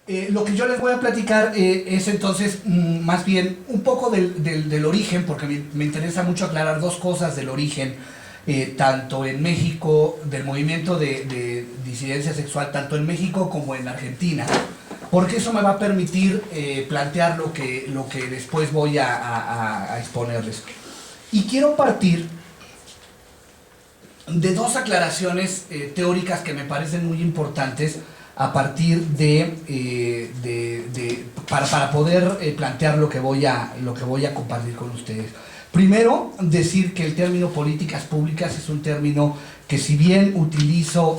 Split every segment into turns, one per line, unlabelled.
Lo que yo les voy a platicar es entonces más bien un poco del origen, porque me interesa mucho aclarar dos cosas del origen, tanto en México, del movimiento de disidencia sexual, tanto en México como en Argentina, porque eso me va a permitir plantear lo que después voy a exponerles. Y quiero partir de dos aclaraciones teóricas que me parecen muy importantes a partir para poder plantear lo que voy a compartir con ustedes. Primero, decir que el término políticas públicas es un término que, si bien utilizo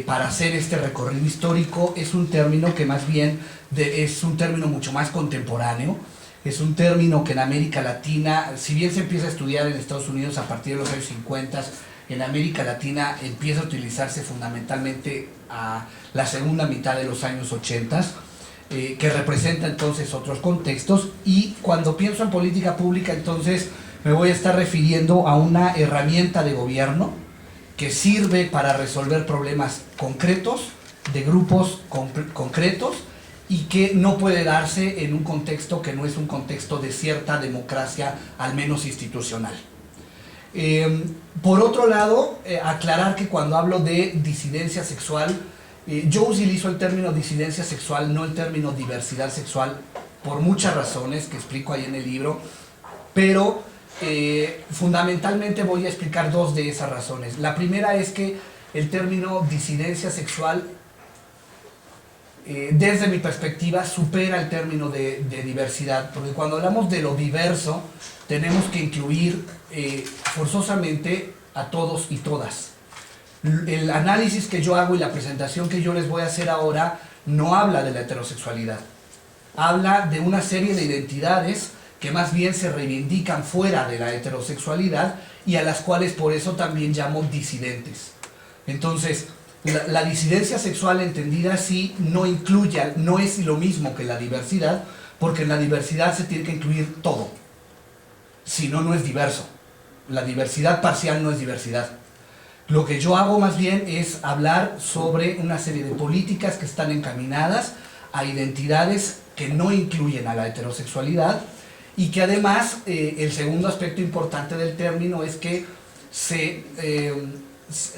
para hacer este recorrido histórico, es un término que más bien es un término mucho más contemporáneo. Es un término que en América Latina, si bien se empieza a estudiar en Estados Unidos a partir de los años 50, en América Latina empieza a utilizarse fundamentalmente a la segunda mitad de los años 80, que representa entonces otros contextos. Y cuando pienso en política pública, entonces me voy a estar refiriendo a una herramienta de gobierno que sirve para resolver problemas concretos, de grupos concretos, y que no puede darse en un contexto que no es un contexto de cierta democracia, al menos institucional. Por otro lado, aclarar que cuando hablo de disidencia sexual, yo utilizo el término disidencia sexual, no el término diversidad sexual, por muchas razones que explico ahí en el libro, pero fundamentalmente voy a explicar dos de esas razones. La primera es que el término disidencia sexual, desde mi perspectiva, supera el término de diversidad, porque cuando hablamos de lo diverso, tenemos que incluir forzosamente a todos y todas. El análisis que yo hago y la presentación que yo les voy a hacer ahora no habla de la heterosexualidad, habla de una serie de identidades que más bien se reivindican fuera de la heterosexualidad y a las cuales por eso también llamo disidentes. Entonces, la disidencia sexual entendida así no incluye, no es lo mismo que la diversidad, porque en la diversidad se tiene que incluir todo, si no, no es diverso. La diversidad parcial no es diversidad. Lo que yo hago más bien es hablar sobre una serie de políticas que están encaminadas a identidades que no incluyen a la heterosexualidad, y que además el segundo aspecto importante del término es que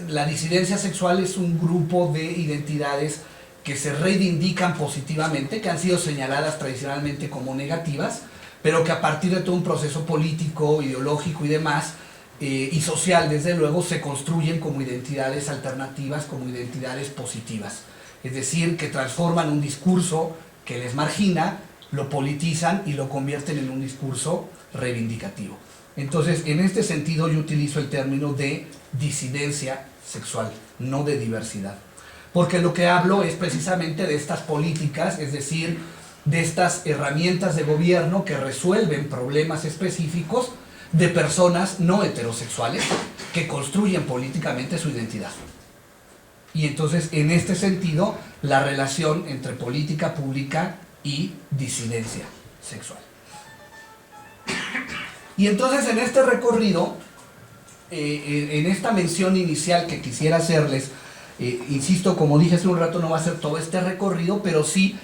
la disidencia sexual es un grupo de identidades que se reivindican positivamente, que han sido señaladas tradicionalmente como negativas, pero que a partir de todo un proceso político, ideológico y demás, y social desde luego, se construyen como identidades alternativas, como identidades positivas. Es decir, que transforman un discurso que les margina, lo politizan y lo convierten en un discurso reivindicativo. Entonces, en este sentido, yo utilizo el término de disidencia sexual, no de diversidad. Porque lo que hablo es precisamente de estas políticas, es decir, de estas herramientas de gobierno que resuelven problemas específicos de personas no heterosexuales que construyen políticamente su identidad. Y entonces, en este sentido, la relación entre política pública y disidencia sexual. Y entonces, en este recorrido, en esta mención inicial que quisiera hacerles, insisto, como dije hace un rato, no va a ser todo este recorrido, pero sí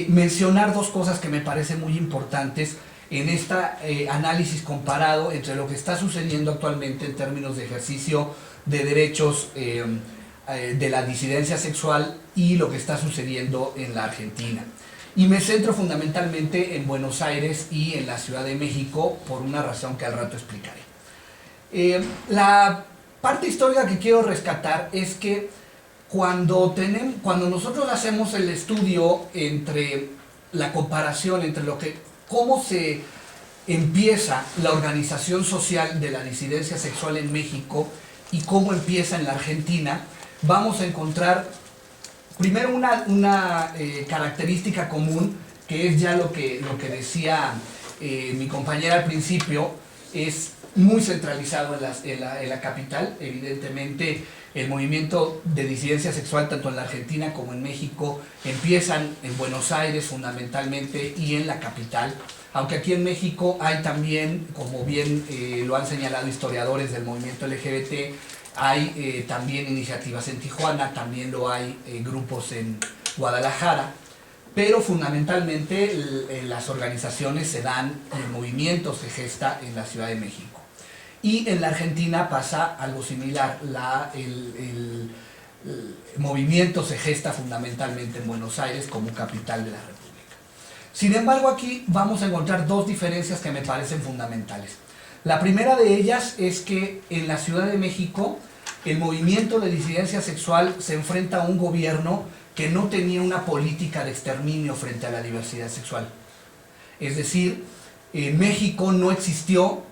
mencionar dos cosas que me parecen muy importantes en este análisis comparado entre lo que está sucediendo actualmente en términos de ejercicio de derechos de la disidencia sexual y lo que está sucediendo en la Argentina. Y me centro fundamentalmente en Buenos Aires y en la Ciudad de México por una razón que al rato explicaré. La parte histórica que quiero rescatar es que cuando nosotros hacemos el estudio entre la comparación entre cómo se empieza la organización social de la disidencia sexual en México y cómo empieza en la Argentina, vamos a encontrar primero una característica común, que es ya lo que decía mi compañera al principio, es muy centralizado en la capital. Evidentemente, el movimiento de disidencia sexual, tanto en la Argentina como en México, empiezan en Buenos Aires fundamentalmente y en la capital. Aunque aquí en México hay también, como bien lo han señalado historiadores del movimiento LGBT, hay también iniciativas en Tijuana, también lo hay grupos en Guadalajara, pero fundamentalmente las organizaciones se dan, el movimiento se gesta en la Ciudad de México. Y en la Argentina pasa algo similar, el movimiento se gesta fundamentalmente en Buenos Aires como capital de la República. Sin embargo, aquí vamos a encontrar dos diferencias que me parecen fundamentales. La primera de ellas es que en la Ciudad de México el movimiento de disidencia sexual se enfrenta a un gobierno que no tenía una política de exterminio frente a la diversidad sexual. Es decir, en México no existió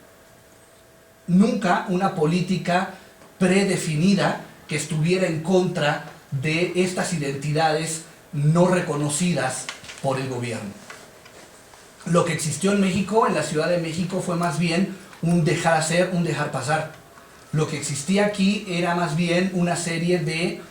nunca una política predefinida que estuviera en contra de estas identidades no reconocidas por el gobierno. Lo que existió en México, en la Ciudad de México, fue más bien un dejar hacer, un dejar pasar. Lo que existía aquí era más bien una serie de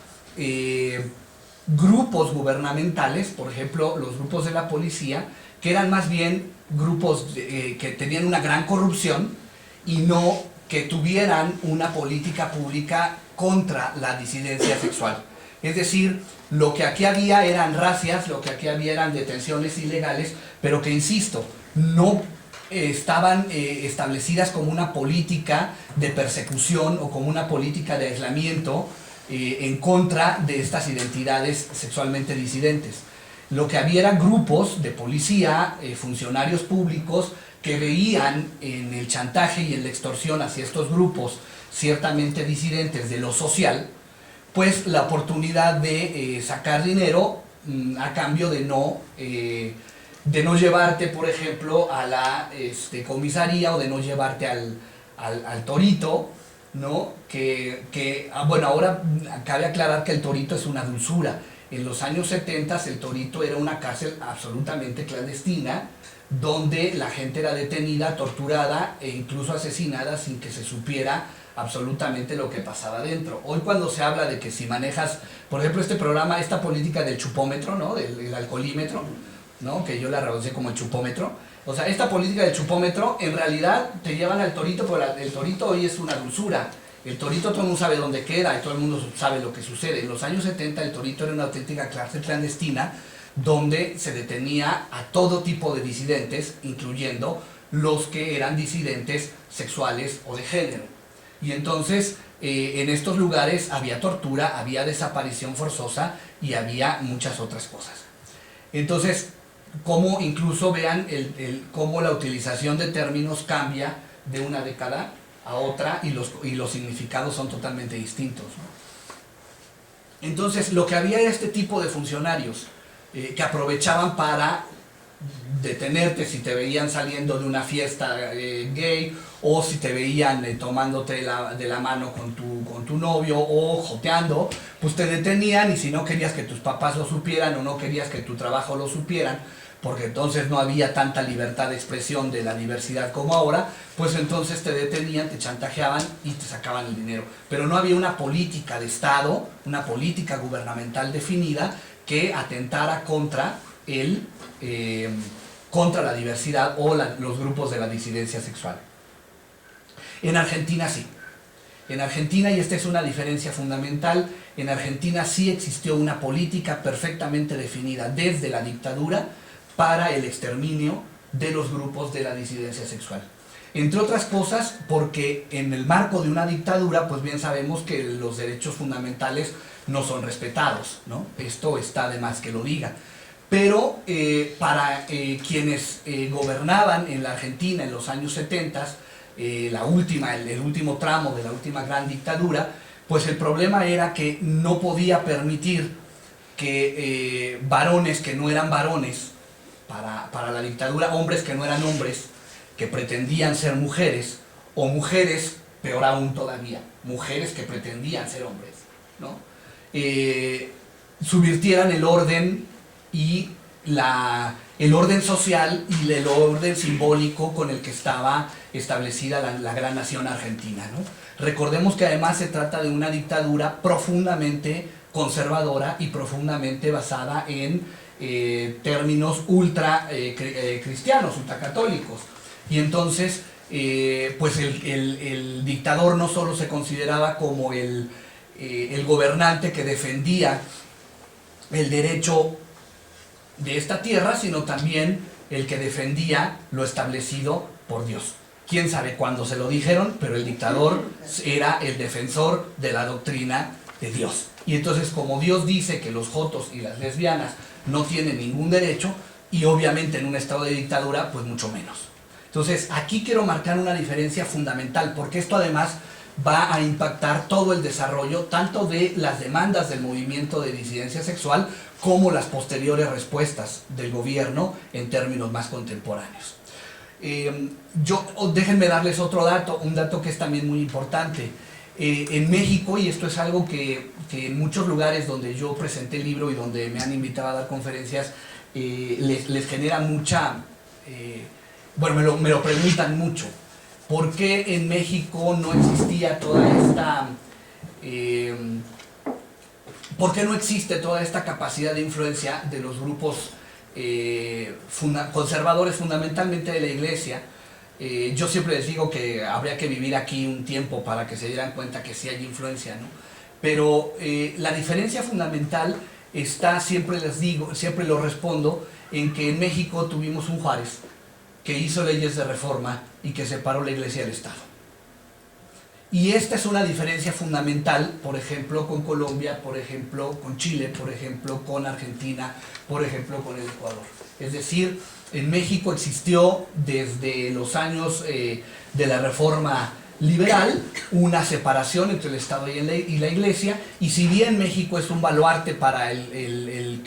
grupos gubernamentales, por ejemplo, los grupos de la policía, que eran más bien grupos que tenían una gran corrupción y no que tuvieran una política pública contra la disidencia sexual. Es decir, lo que aquí había eran racias, lo que aquí había eran detenciones ilegales, pero que, insisto, no estaban establecidas como una política de persecución o como una política de aislamiento en contra de estas identidades sexualmente disidentes. Lo que había eran grupos de policía, funcionarios públicos, que veían en el chantaje y en la extorsión hacia estos grupos ciertamente disidentes de lo social, pues la oportunidad de sacar dinero a cambio de no llevarte, por ejemplo, a la comisaría, o de no llevarte al torito, ¿no? Bueno, ahora cabe aclarar que el torito es una dulzura. En los años 70 el torito era una cárcel absolutamente clandestina, donde la gente era detenida, torturada e incluso asesinada sin que se supiera absolutamente lo que pasaba dentro. Hoy, cuando se habla de que si manejas, por ejemplo, este programa, esta política del chupómetro, ¿no? del alcoholímetro, ¿no? Que yo la rebaucé como el chupómetro. O sea, esta política del chupómetro, en realidad te llevan al torito, pero el torito hoy es una dulzura. El torito, todo el mundo sabe dónde queda y todo el mundo sabe lo que sucede. En los años 70 el torito era una auténtica cárcel clandestina, donde se detenía a todo tipo de disidentes, incluyendo los que eran disidentes sexuales o de género. Y entonces en estos lugares había tortura, había desaparición forzosa y había muchas otras cosas. Entonces, como incluso vean cómo la utilización de términos cambia de una década a otra, y los significados son totalmente distintos, ¿no? Entonces, lo que había era este tipo de funcionarios que aprovechaban para detenerte si te veían saliendo de una fiesta gay, o si te veían tomándote de la mano con tu novio o joteando, pues te detenían, y si no querías que tus papás lo supieran o no querías que tu trabajo lo supieran, porque entonces no había tanta libertad de expresión de la diversidad como ahora, pues entonces te detenían, te chantajeaban y te sacaban el dinero. Pero no había una política de Estado, una política gubernamental definida que atentara contra contra la diversidad o los grupos de la disidencia sexual. En Argentina sí. En Argentina, y esta es una diferencia fundamental, en Argentina sí existió una política perfectamente definida desde la dictadura para el exterminio de los grupos de la disidencia sexual. Entre otras cosas, porque en el marco de una dictadura, pues bien sabemos que los derechos fundamentales no son respetados, ¿no? Esto está de más que lo diga. Pero para quienes gobernaban en la Argentina en los años 70, el último tramo de la última gran dictadura, pues el problema era que no podía permitir que varones que no eran varones para la dictadura, hombres que no eran hombres, que pretendían ser mujeres, o mujeres, peor aún todavía, mujeres que pretendían ser hombres, ¿no? Subvirtieran el orden y el orden social y el orden simbólico con el que estaba establecida la gran nación argentina, ¿no? Recordemos que además se trata de una dictadura profundamente conservadora y profundamente basada en términos ultra cristianos, ultracatólicos. Y entonces, pues el dictador no solo se consideraba como el gobernante que defendía el derecho de esta tierra, sino también el que defendía lo establecido por Dios. Quién sabe cuándo se lo dijeron, pero el dictador era el defensor de la doctrina de Dios. Y entonces, como Dios dice que los jotos y las lesbianas no tienen ningún derecho, y obviamente en un estado de dictadura, pues mucho menos. Entonces, aquí quiero marcar una diferencia fundamental, porque esto además va a impactar todo el desarrollo, tanto de las demandas del movimiento de disidencia sexual, como las posteriores respuestas del gobierno en términos más contemporáneos. Déjenme darles otro dato, un dato que es también muy importante. En México, y esto es algo que en muchos lugares donde yo presenté el libro y donde me han invitado a dar conferencias, les genera mucha... bueno, me lo preguntan mucho. ¿Por qué en México no existía toda esta... ¿por qué no existe toda esta capacidad de influencia de los grupos conservadores, fundamentalmente de la Iglesia? Yo siempre les digo que habría que vivir aquí un tiempo para que se dieran cuenta que sí hay influencia, ¿no? Pero la diferencia fundamental está, siempre les digo, siempre lo respondo, en que en México tuvimos un Juárez que hizo leyes de reforma y que separó la Iglesia del Estado. Y esta es una diferencia fundamental, por ejemplo, con Colombia, por ejemplo, con Chile, por ejemplo, con Argentina, por ejemplo, con el Ecuador. Es decir, en México existió desde los años de la Reforma liberal una separación entre el Estado y la Iglesia, y si bien México es un baluarte para el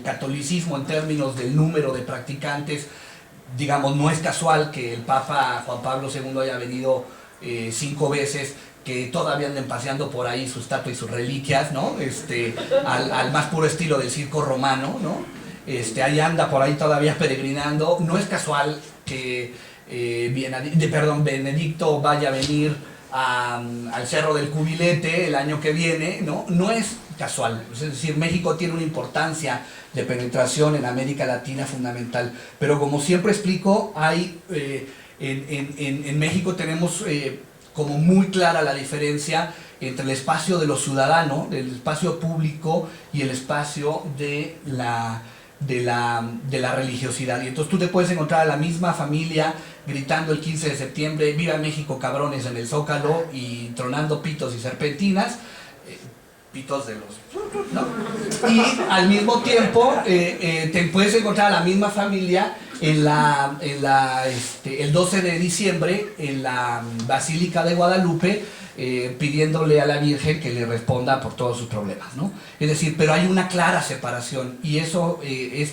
catolicismo en términos del número de practicantes, digamos, no es casual que el Papa Juan Pablo II haya venido 5 veces, que todavía anden paseando por ahí su estatua y sus reliquias, ¿no? Al más puro estilo del circo romano, ¿no? Ahí anda por ahí todavía peregrinando. No es casual que Benedicto vaya a venir al Cerro del Cubilete el año que viene, ¿no? No es casual. Es decir, México tiene una importancia de penetración en América Latina fundamental. Pero como siempre explico, hay... en México tenemos como muy clara la diferencia entre el espacio de lo ciudadano, del espacio público, y el espacio de la religiosidad. Y entonces tú te puedes encontrar a la misma familia gritando el 15 de septiembre, ¡Viva México, cabrones!, en el Zócalo, y tronando pitos y serpentinas, pitos de los... ¿no? Y al mismo tiempo te puedes encontrar a la misma familia el 12 de diciembre en la Basílica de Guadalupe, pidiéndole a la Virgen que le responda por todos sus problemas, ¿no? Es decir, pero hay una clara separación, y eso es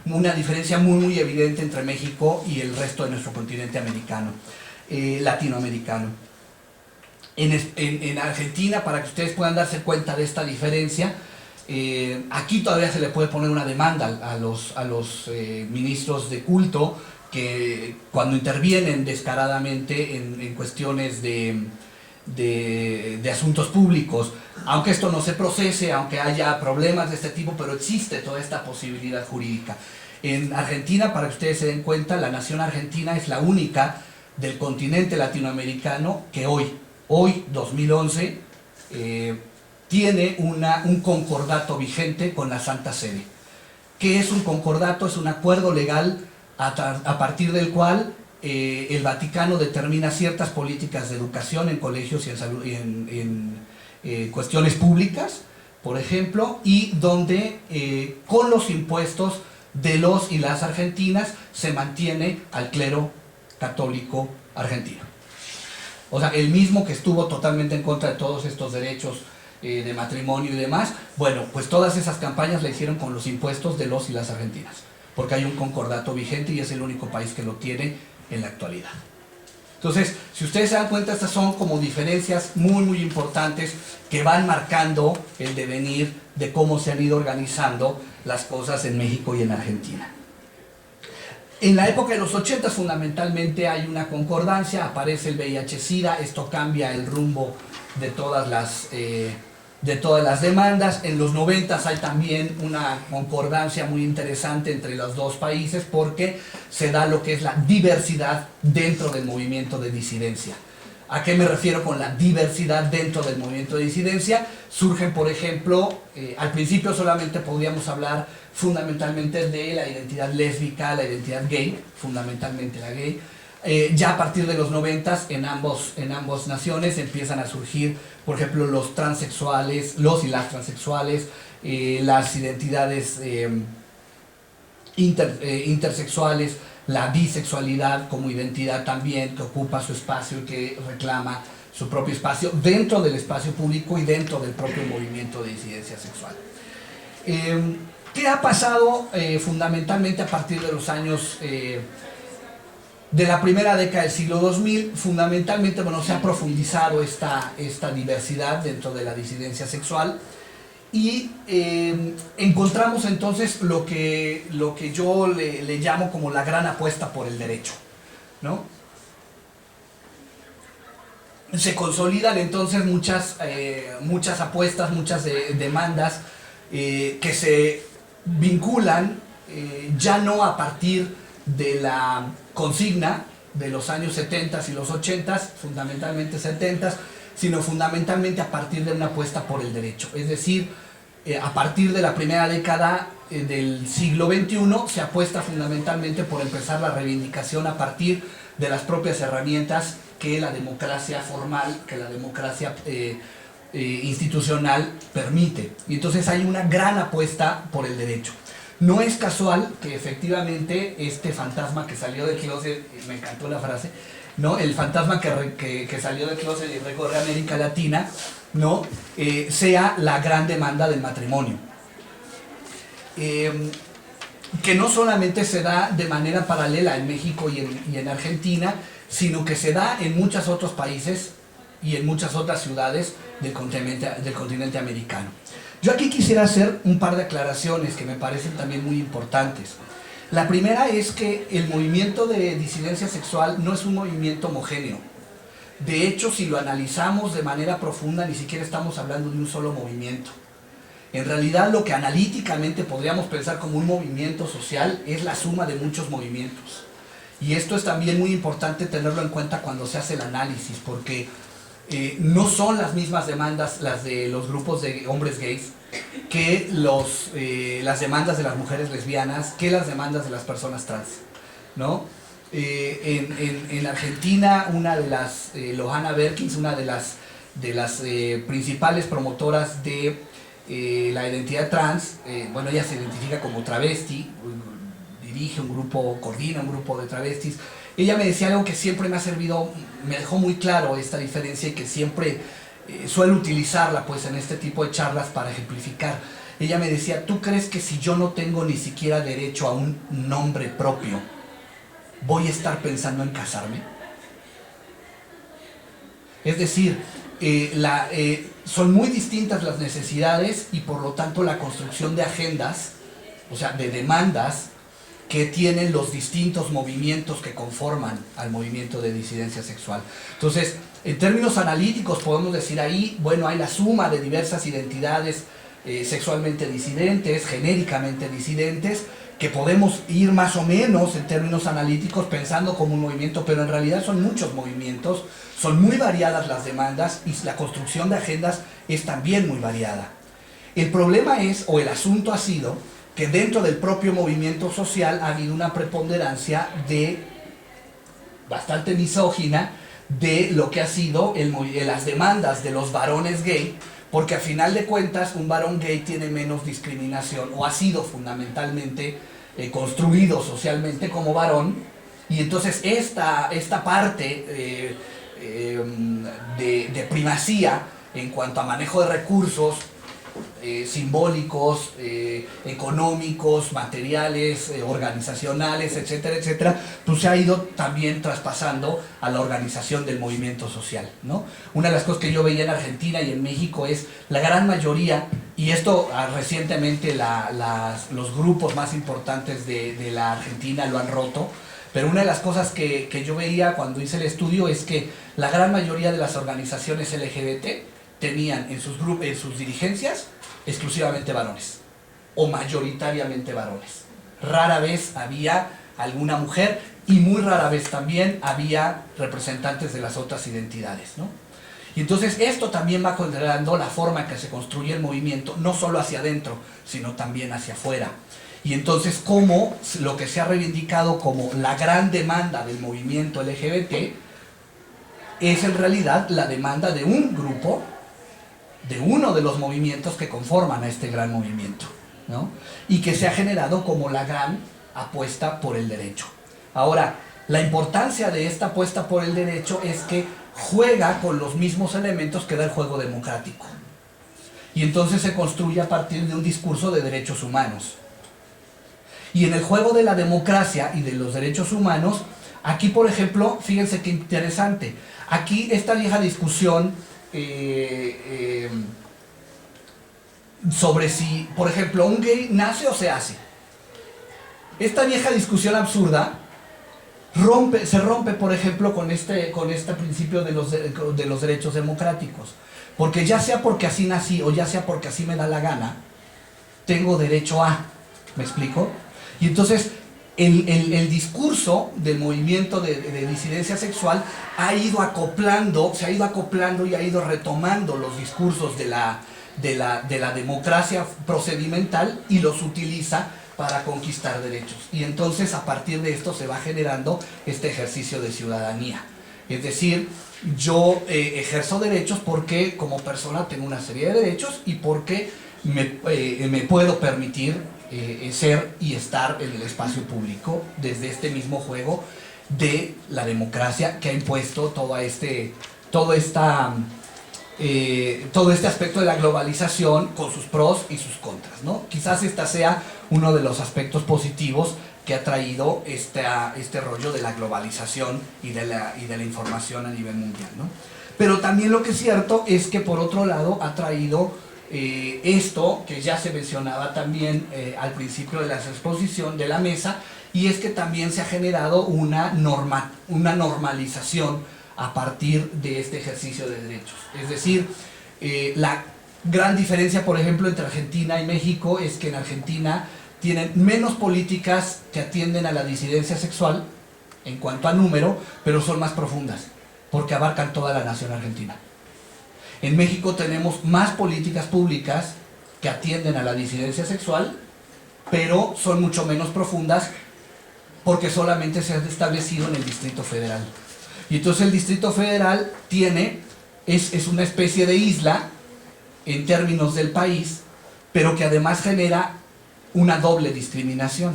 una diferencia muy evidente entre México y el resto de nuestro continente americano, latinoamericano. En Argentina, para que ustedes puedan darse cuenta de esta diferencia, aquí todavía se le puede poner una demanda a los ministros de culto, que cuando intervienen descaradamente en cuestiones de asuntos públicos, aunque esto no se procese, aunque haya problemas de este tipo, pero existe toda esta posibilidad jurídica. En Argentina, para que ustedes se den cuenta, la nación argentina es la única del continente latinoamericano que hoy 2011, tiene un concordato vigente con la Santa Sede. ¿Qué es un concordato? Es un acuerdo legal a partir del cual el Vaticano determina ciertas políticas de educación en colegios y en salud, en cuestiones públicas, por ejemplo, y donde con los impuestos de los y las argentinas se mantiene al clero católico argentino. O sea, el mismo que estuvo totalmente en contra de todos estos derechos de matrimonio y demás, bueno, pues todas esas campañas la hicieron con los impuestos de los y las argentinas, porque hay un concordato vigente y es el único país que lo tiene en la actualidad. Entonces, si ustedes se dan cuenta, estas son como diferencias muy importantes que van marcando el devenir de cómo se han ido organizando las cosas en México y en Argentina. En la época de los 80 fundamentalmente hay una concordancia, aparece el VIH-Sida, esto cambia el rumbo de todas las demandas. En los 90 hay también una concordancia muy interesante entre los dos países, porque se da lo que es la diversidad dentro del movimiento de disidencia. ¿A qué me refiero con la diversidad dentro del movimiento de disidencia? Surgen, por ejemplo, al principio solamente podríamos hablar fundamentalmente de la identidad lésbica, la identidad gay, fundamentalmente la gay. Ya a partir de los 90 en ambas naciones empiezan a surgir, por ejemplo, los transexuales, los y las transexuales, las identidades intersexuales, la bisexualidad como identidad también que ocupa su espacio y que reclama su propio espacio dentro del espacio público y dentro del propio movimiento de disidencia sexual. ¿Qué ha pasado fundamentalmente a partir de los años de la primera década del siglo 2000? Fundamentalmente, bueno, se ha profundizado esta diversidad dentro de la disidencia sexual y encontramos entonces lo que yo le llamo como la gran apuesta por el derecho, ¿no? Se consolidan entonces muchas apuestas, muchas demandas que se vinculan ya no a partir de la consigna de los años 70 y los 80, fundamentalmente 70, sino fundamentalmente a partir de una apuesta por el derecho. Es decir, a partir de la primera década del siglo XXI se apuesta fundamentalmente por empezar la reivindicación a partir de las propias herramientas que la democracia formal, que la democracia institucional permite. Y entonces hay una gran apuesta por el derecho. No es casual que efectivamente este fantasma que salió del closet, me encantó la frase, ¿no? El fantasma que salió del closet y recorre América Latina, ¿no? Sea la gran demanda del matrimonio. Que no solamente se da de manera paralela en México y en Argentina, sino que se da en muchos otros países y en muchas otras ciudades del continente americano. Yo aquí quisiera hacer un par de aclaraciones que me parecen también muy importantes. La primera es que el movimiento de disidencia sexual no es un movimiento homogéneo. De hecho, si lo analizamos de manera profunda, ni siquiera estamos hablando de un solo movimiento. En realidad, lo que analíticamente podríamos pensar como un movimiento social es la suma de muchos movimientos. Y esto es también muy importante tenerlo en cuenta cuando se hace el análisis, porque no son las mismas demandas las de los grupos de hombres gays que las demandas de las mujeres lesbianas, que las demandas de las personas trans, ¿no? En Argentina, una de las, Lohana Berkins, una de las principales promotoras de la identidad trans, bueno, ella se identifica como travesti, dirige un grupo, coordina un grupo de travestis. Ella me decía algo que siempre me ha servido, me dejó muy claro esta diferencia y que siempre suelo utilizarla pues en este tipo de charlas para ejemplificar. Ella me decía, ¿tú crees que si yo no tengo ni siquiera derecho a un nombre propio, voy a estar pensando en casarme? Es decir, son muy distintas las necesidades y por lo tanto la construcción de agendas, o sea, de demandas, que tienen los distintos movimientos que conforman al movimiento de disidencia sexual. Entonces, en términos analíticos podemos decir ahí, bueno, hay la suma de diversas identidades sexualmente disidentes, genéricamente disidentes, que podemos ir más o menos en términos analíticos pensando como un movimiento, pero en realidad son muchos movimientos, son muy variadas las demandas y la construcción de agendas es también muy variada. El problema es, o el asunto ha sido, que dentro del propio movimiento social ha habido una preponderancia bastante misógina de lo que ha sido las demandas de los varones gay, porque a final de cuentas un varón gay tiene menos discriminación o ha sido fundamentalmente construido socialmente como varón, y entonces esta parte de primacía en cuanto a manejo de recursos simbólicos, económicos, materiales, organizacionales, etcétera, etcétera, pues se ha ido también traspasando a la organización del movimiento social, ¿no? Una de las cosas que yo veía en Argentina y en México es la gran mayoría, y esto recientemente los grupos más importantes de la Argentina lo han roto, pero una de las cosas que yo veía cuando hice el estudio es que la gran mayoría de las organizaciones LGBT tenían en sus dirigencias exclusivamente varones, o mayoritariamente varones. Rara vez había alguna mujer, y muy rara vez también había representantes de las otras identidades, ¿no? Y entonces esto también va considerando la forma en que se construye el movimiento, no solo hacia adentro, sino también hacia afuera. Y entonces como lo que se ha reivindicado como la gran demanda del movimiento LGBT es en realidad la demanda de un grupo, de uno de los movimientos que conforman a este gran movimiento, ¿no? Y que se ha generado como la gran apuesta por el derecho. Ahora, la importancia de esta apuesta por el derecho es que juega con los mismos elementos que da el juego democrático. Y entonces se construye a partir de un discurso de derechos humanos. Y en el juego de la democracia y de los derechos humanos, aquí por ejemplo, fíjense qué interesante, aquí esta vieja discusión sobre si, por ejemplo, un gay nace o se hace. Esta vieja discusión absurda se rompe, por ejemplo, con este principio de los derechos democráticos. Porque ya sea porque así nací o ya sea porque así me da la gana, tengo derecho a. ¿Me explico? Y entonces el discurso del movimiento de disidencia sexual se ha ido acoplando y ha ido retomando los discursos de la democracia procedimental y los utiliza para conquistar derechos. Y entonces a partir de esto se va generando este ejercicio de ciudadanía. Es decir, yo ejerzo derechos porque como persona tengo una serie de derechos y porque me puedo permitir ser y estar en el espacio público desde este mismo juego de la democracia que ha impuesto todo este aspecto de la globalización con sus pros y sus contras, ¿no? Quizás esta sea uno de los aspectos positivos que ha traído este rollo de la globalización y de la información a nivel mundial, ¿no? Pero también lo que es cierto es que por otro lado ha traído esto que ya se mencionaba también al principio de la exposición de la mesa, y es que también se ha generado una normalización a partir de este ejercicio de derechos. Es decir, la gran diferencia, por ejemplo, entre Argentina y México es que en Argentina tienen menos políticas que atienden a la disidencia sexual en cuanto a número, pero son más profundas, porque abarcan toda la nación argentina. En México tenemos más políticas públicas que atienden a la disidencia sexual, pero son mucho menos profundas porque solamente se han establecido en el Distrito Federal. Y entonces el Distrito Federal es una especie de isla en términos del país, pero que además genera una doble discriminación.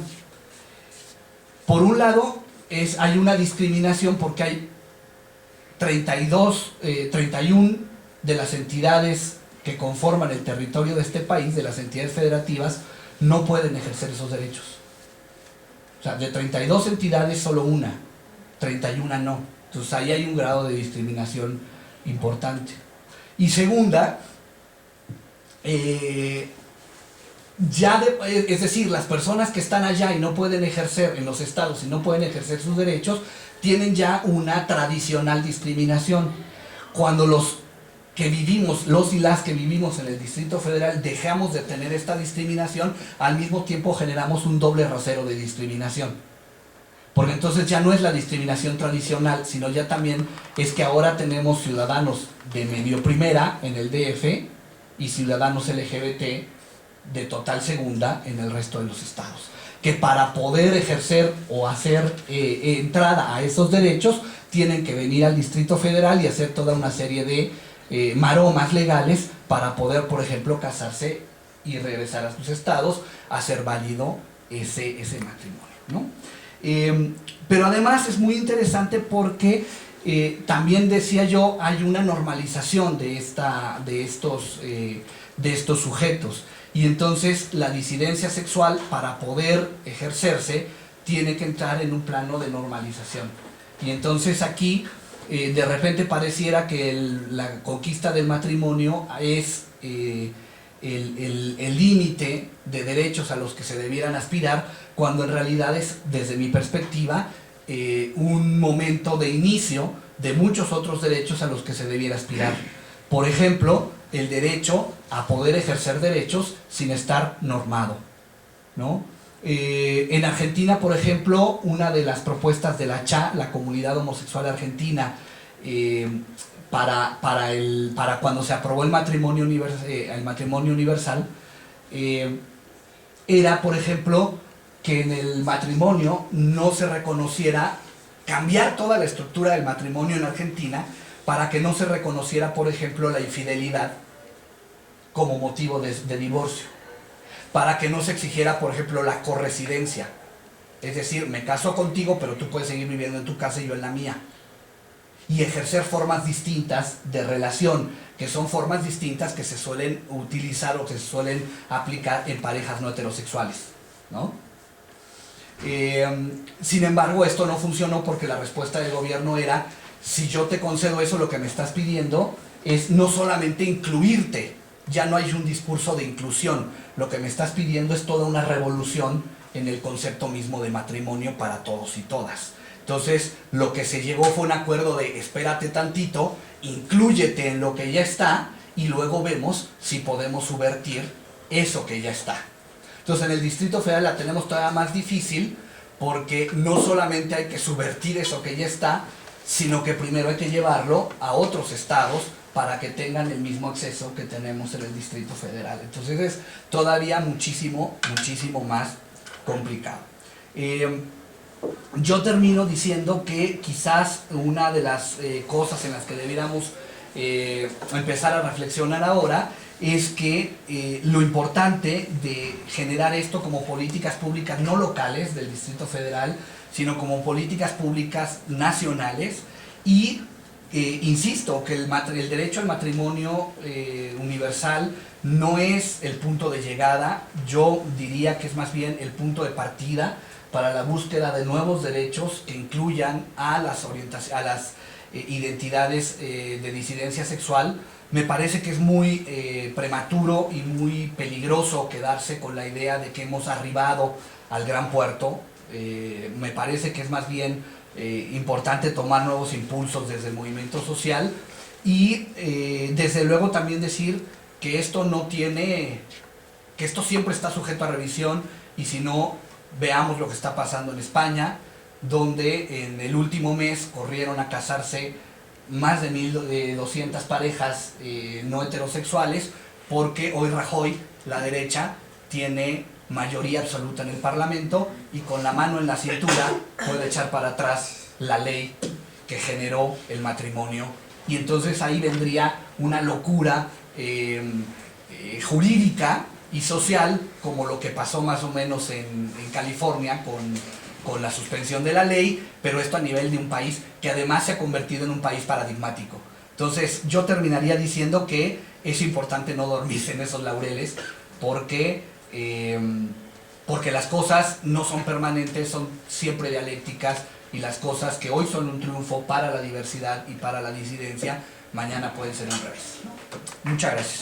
Por un lado, hay una discriminación porque hay 31 de las entidades que conforman el territorio de este país, de las entidades federativas, no pueden ejercer esos derechos. O sea, de 32 entidades, solo una, 31 no. Entonces ahí hay un grado de discriminación importante. Y segunda, es decir, las personas que están allá y no pueden ejercer, en los estados y no pueden ejercer sus derechos, tienen ya una tradicional discriminación. Cuando los y las que vivimos en el Distrito Federal dejamos de tener esta discriminación, al mismo tiempo generamos un doble rasero de discriminación. Porque entonces ya no es la discriminación tradicional, sino ya también es que ahora tenemos ciudadanos de medio primera en el DF y ciudadanos LGBT de total segunda en el resto de los estados. Que para poder ejercer o hacer entrada a esos derechos tienen que venir al Distrito Federal y hacer toda una serie de maromas legales para poder, por ejemplo, casarse y regresar a sus estados a hacer válido ese matrimonio, ¿no? Pero además es muy interesante porque también decía yo, hay una normalización de estos sujetos, y entonces la disidencia sexual, para poder ejercerse, tiene que entrar en un plano de normalización. Y entonces aquí de repente pareciera que la conquista del matrimonio es el límite de derechos a los que se debieran aspirar, cuando en realidad es, desde mi perspectiva, un momento de inicio de muchos otros derechos a los que se debiera aspirar. Por ejemplo, el derecho a poder ejercer derechos sin estar normado, ¿no? En Argentina, por ejemplo, una de las propuestas de la CHA, la Comunidad Homosexual Argentina, para cuando se aprobó el matrimonio universal, era, por ejemplo, que en el matrimonio no se reconociera, cambiar toda la estructura del matrimonio en Argentina para que no se reconociera, por ejemplo, la infidelidad como motivo de divorcio, para que no se exigiera, por ejemplo, la corresidencia, es decir, me caso contigo, pero tú puedes seguir viviendo en tu casa y yo en la mía, y ejercer formas distintas de relación, que son formas distintas que se suelen utilizar o que se suelen aplicar en parejas no heterosexuales, ¿no? Sin embargo, esto no funcionó porque la respuesta del gobierno era: si yo te concedo eso, lo que me estás pidiendo es no solamente incluirte, ya no hay un discurso de inclusión, lo que me estás pidiendo es toda una revolución en el concepto mismo de matrimonio para todos y todas. Entonces, lo que se llegó fue un acuerdo de espérate tantito, inclúyete en lo que ya está y luego vemos si podemos subvertir eso que ya está. Entonces, en el Distrito Federal la tenemos todavía más difícil porque no solamente hay que subvertir eso que ya está, sino que primero hay que llevarlo a otros estados para que tengan el mismo acceso que tenemos en el Distrito Federal. Entonces es todavía muchísimo más complicado. Yo termino diciendo que quizás una de las cosas en las que debiéramos empezar a reflexionar ahora es que lo importante de generar esto como políticas públicas no locales del Distrito Federal, sino como políticas públicas nacionales y insisto que el derecho al matrimonio universal no es el punto de llegada, yo diría que es más bien el punto de partida para la búsqueda de nuevos derechos que incluyan a las identidades de disidencia sexual. Me parece que es muy prematuro y muy peligroso quedarse con la idea de que hemos arribado al gran puerto. Me parece que es más bien importante tomar nuevos impulsos desde el movimiento social y desde luego también decir que esto que esto siempre está sujeto a revisión, y si no, veamos lo que está pasando en España, donde en el último mes corrieron a casarse más de 1.200 parejas no heterosexuales, porque hoy Rajoy, la derecha, tiene mayoría absoluta en el Parlamento y con la mano en la cintura puede echar para atrás la ley que generó el matrimonio, y entonces ahí vendría una locura jurídica y social, como lo que pasó más o menos en California con la suspensión de la ley, pero esto a nivel de un país que además se ha convertido en un país paradigmático. Entonces yo terminaría diciendo que es importante no dormirse en esos laureles, porque las cosas no son permanentes, son siempre dialécticas, y las cosas que hoy son un triunfo para la diversidad y para la disidencia, mañana pueden ser un revés. Muchas gracias.